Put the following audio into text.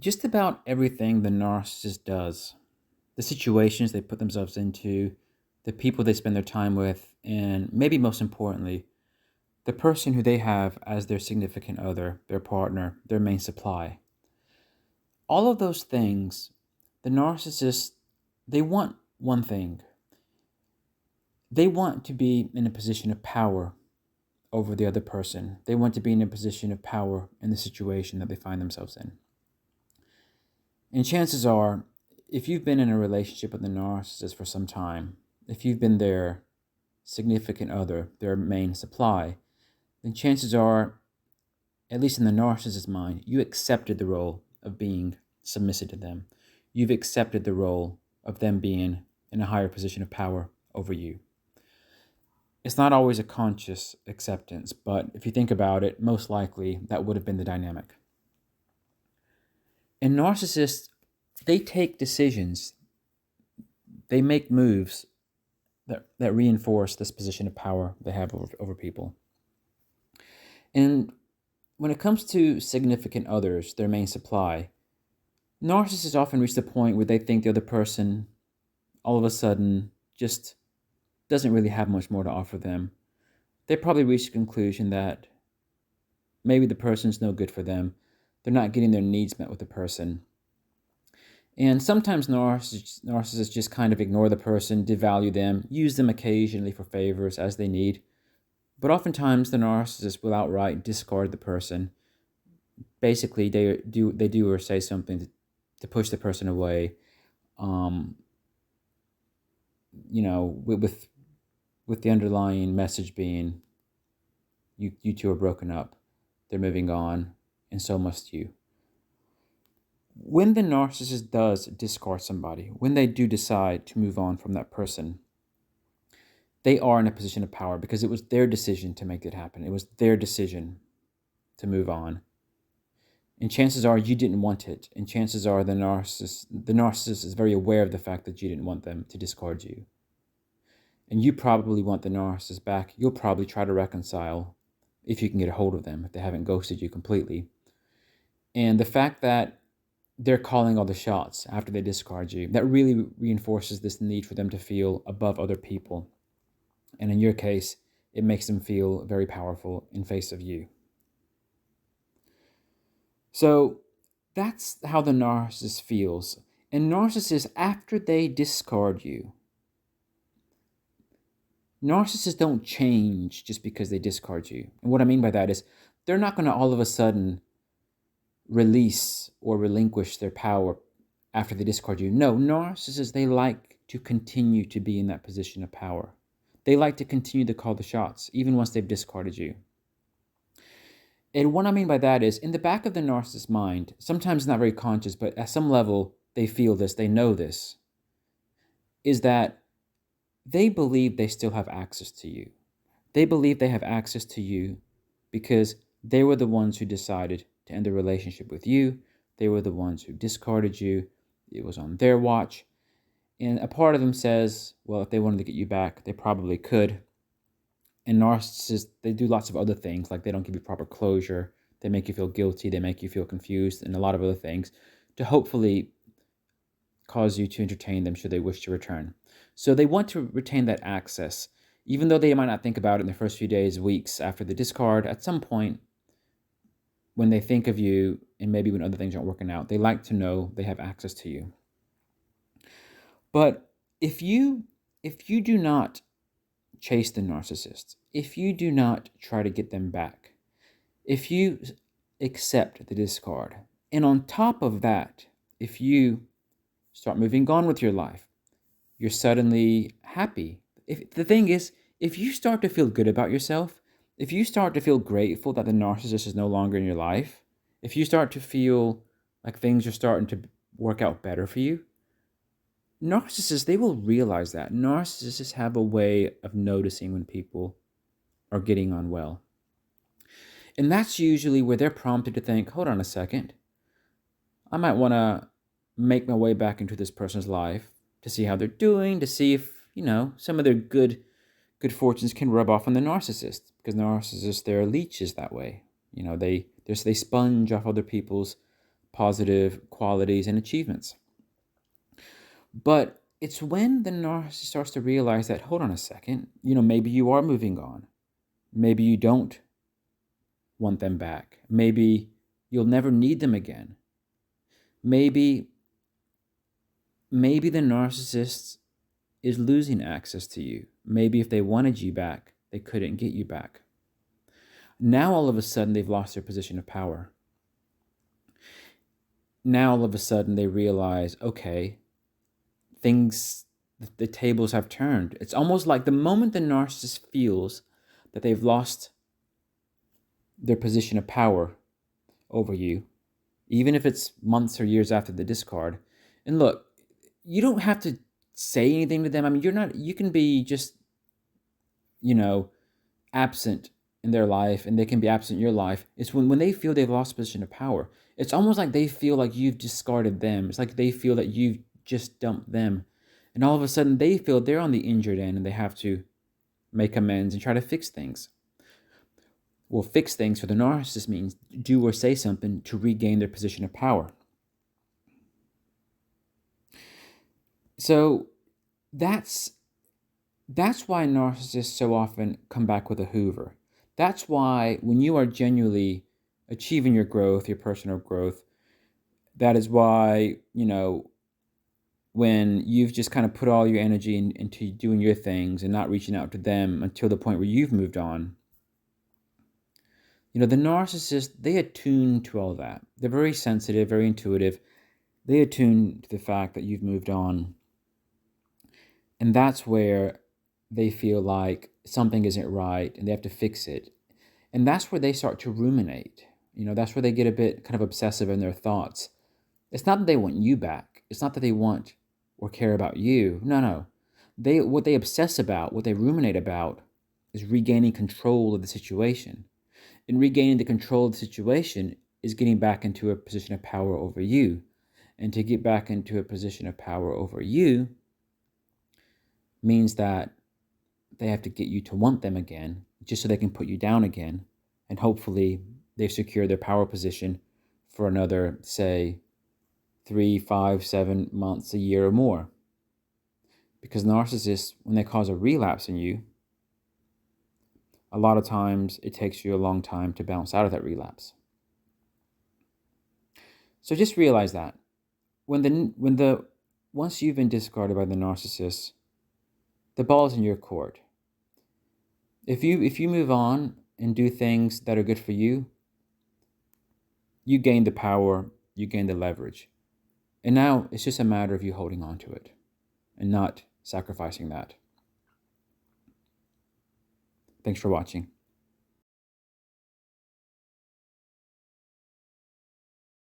Just about everything the narcissist does, the situations they put themselves into, the people they spend their time with, and maybe most importantly, the person who they have as their significant other, their partner, their main supply. All of those things, the narcissist, they want one thing. They want to be in a position of power over the other person. They want to be in a position of power in the situation that they find themselves in. And chances are, if you've been in a relationship with a narcissist for some time, if you've been their significant other, their main supply, then chances are, at least in the narcissist's mind, you accepted the role of being submissive to them. You've accepted the role of them being in a higher position of power over you. It's not always a conscious acceptance, but if you think about it, most likely that would have been the dynamic. And narcissists, they take decisions, they make moves that reinforce this position of power they have over people. And when it comes to significant others, their main supply, narcissists often reach the point where they think the other person all of a sudden just doesn't really have much more to offer them. They probably reach the conclusion that maybe the person's no good for them. They're not getting their needs met with the person. And sometimes narcissists just kind of ignore the person, devalue them, use them occasionally for favors as they need. But oftentimes the narcissist will outright discard the person. Basically, they do or say something to push the person away. With the underlying message being, you two are broken up, they're moving on, and so must you. When the narcissist does discard somebody, when they do decide to move on from that person, they are in a position of power because it was their decision to make it happen. It was their decision to move on. And chances are you didn't want it. And chances are the narcissist is very aware of the fact that you didn't want them to discard you. And you probably want the narcissist back. You'll probably try to reconcile if you can get a hold of them, if they haven't ghosted you completely. And the fact that they're calling all the shots after they discard you, that really reinforces this need for them to feel above other people. And in your case, it makes them feel very powerful in face of you. So that's how the narcissist feels. And narcissists, after they discard you, narcissists don't change just because they discard you. And what I mean by that is they're not going to all of a sudden release or relinquish their power after they discard you. No, narcissists, they like to continue to be in that position of power. They like to continue to call the shots, even once they've discarded you. And what I mean by that is, in the back of the narcissist's mind, sometimes not very conscious, but at some level, they feel this, they know this, is that they believe they still have access to you. They believe they have access to you because they were the ones who decided to end the relationship with you. They were the ones who discarded you. It was on their watch. And a part of them says, well, if they wanted to get you back, they probably could. And narcissists, they do lots of other things, like they don't give you proper closure. They make you feel guilty. They make you feel confused and a lot of other things to hopefully cause you to entertain them should they wish to return. So they want to retain that access. Even though they might not think about it in the first few days, weeks after the discard, at some point, when they think of you, and maybe when other things aren't working out, they like to know they have access to you. But if you do not chase the narcissist, if you do not try to get them back, if you accept the discard, and on top of that, if you start moving on with your life, you're suddenly happy. The thing is, if you start to feel good about yourself, if you start to feel grateful that the narcissist is no longer in your life, if you start to feel like things are starting to work out better for you, narcissists, they will realize that. Narcissists have a way of noticing when people are getting on well. And that's usually where they're prompted to think, hold on a second, I might want to make my way back into this person's life to see how they're doing, to see if, some of their good fortunes can rub off on the narcissist, because narcissists, they're leeches that way. They sponge off other people's positive qualities and achievements. But it's when the narcissist starts to realize that, hold on a second, maybe you are moving on. Maybe you don't want them back. Maybe you'll never need them again. Maybe the narcissist is losing access to you. Maybe if they wanted you back, they couldn't get you back. Now all of a sudden they've lost their position of power. Now all of a sudden they realize, okay, the tables have turned. It's almost like the moment the narcissist feels that they've lost their position of power over you, even if it's months or years after the discard. And look, you don't have to say anything to them. I mean, you can be just, absent in their life, and they can be absent in your life. It's when they feel they've lost position of power. It's almost like they feel like you've discarded them. It's like they feel that you've just dumped them. And all of a sudden they feel they're on the injured end and they have to make amends and try to fix things. Well, fix things for the narcissist means do or say something to regain their position of power. So that's why narcissists so often come back with a hoover. That's why when you are genuinely achieving your growth, your personal growth, that is why, when you've just kind of put all your energy into doing your things and not reaching out to them until the point where you've moved on, the narcissist, they attune to all that. They're very sensitive, very intuitive. They attune to the fact that you've moved on. And that's where they feel like something isn't right and they have to fix it. And that's where they start to ruminate. That's where they get a bit kind of obsessive in their thoughts. It's not that they want you back. It's not that they want or care about you. No. What they obsess about, what they ruminate about, is regaining control of the situation. And regaining the control of the situation is getting back into a position of power over you. And to get back into a position of power over you means that they have to get you to want them again, just so they can put you down again. And hopefully they've secured their power position for another, say, 3, 5, 7 months, a year or more. Because narcissists, when they cause a relapse in you, a lot of times it takes you a long time to bounce out of that relapse. So just realize that once you've been discarded by the narcissist, the ball is in your court. If you move on and do things that are good for you, you gain the power, you gain the leverage. And now it's just a matter of you holding on to it and not sacrificing that. Thanks for watching.